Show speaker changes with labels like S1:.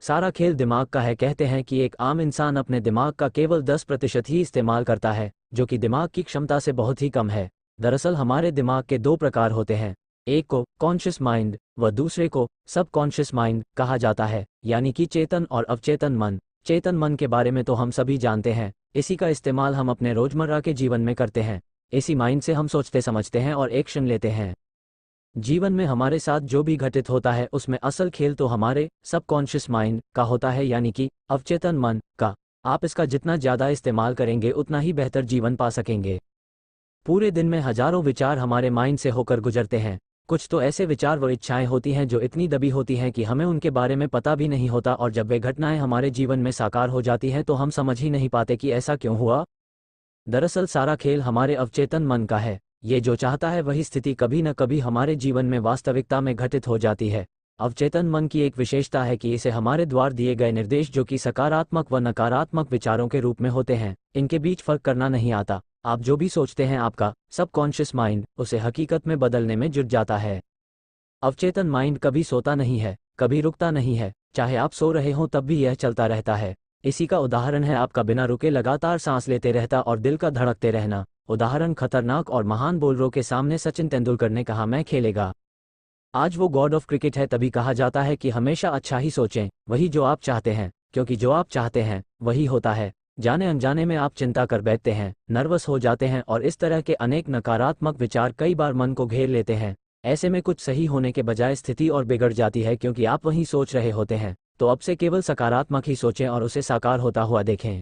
S1: सारा खेल दिमाग का है। कहते हैं कि एक आम इंसान अपने दिमाग का केवल 10% ही इस्तेमाल करता है, जो कि दिमाग की क्षमता से बहुत ही कम है। दरअसल हमारे दिमाग के दो प्रकार होते हैं, एक को कॉन्शियस माइंड व दूसरे को सब कॉन्शियस माइंड कहा जाता है, यानी कि चेतन और अवचेतन मन। चेतन मन के बारे में तो हम सभी जानते हैं, इसी का इस्तेमाल हम अपने रोजमर्रा के जीवन में करते हैं। इसी माइंड से हम सोचते समझते हैं और एक्शन लेते हैं। जीवन में हमारे साथ जो भी घटित होता है उसमें असल खेल तो हमारे सबकॉन्शियस माइंड का होता है, यानी कि अवचेतन मन का। आप इसका जितना ज़्यादा इस्तेमाल करेंगे उतना ही बेहतर जीवन पा सकेंगे। पूरे दिन में हजारों विचार हमारे माइंड से होकर गुजरते हैं। कुछ तो ऐसे विचार व इच्छाएं होती हैं जो इतनी दबी होती हैं कि हमें उनके बारे में पता भी नहीं होता, और जब वे घटनाएं हमारे जीवन में साकार हो जाती हैं तो हम समझ ही नहीं पाते कि ऐसा क्यों हुआ। दरअसल सारा खेल हमारे अवचेतन मन का है। ये जो चाहता है वही स्थिति कभी न कभी हमारे जीवन में वास्तविकता में घटित हो जाती है। अवचेतन मन की एक विशेषता है कि इसे हमारे द्वारा दिए गए निर्देश, जो कि सकारात्मक व नकारात्मक विचारों के रूप में होते हैं, इनके बीच फर्क करना नहीं आता। आप जो भी सोचते हैं आपका सबकॉन्शियस माइंड उसे हकीकत में बदलने में जुट जाता है। अवचेतन माइंड कभी सोता नहीं है, कभी रुकता नहीं है। चाहे आप सो रहे हों तब भी यह चलता रहता है। इसी का उदाहरण है आपका बिना रुके लगातार सांस लेते रहता और दिल का धड़कते रहना। उदाहरण खतरनाक और महान बोलरों के सामने सचिन तेंदुलकर ने कहा, मैं खेलेगा। आज वो गॉड ऑफ क्रिकेट है। तभी कहा जाता है कि हमेशा अच्छा ही सोचें, वही जो आप चाहते हैं, क्योंकि जो आप चाहते हैं वही होता है। जाने अनजाने में आप चिंता कर बैठते हैं, नर्वस हो जाते हैं और इस तरह के अनेक नकारात्मक विचार कई बार मन को घेर लेते हैं। ऐसे में कुछ सही होने के बजाय स्थिति और बिगड़ जाती है, क्योंकि आप वही सोच रहे होते हैं। तो अब से केवल सकारात्मक ही सोचें और उसे साकार होता हुआ देखें।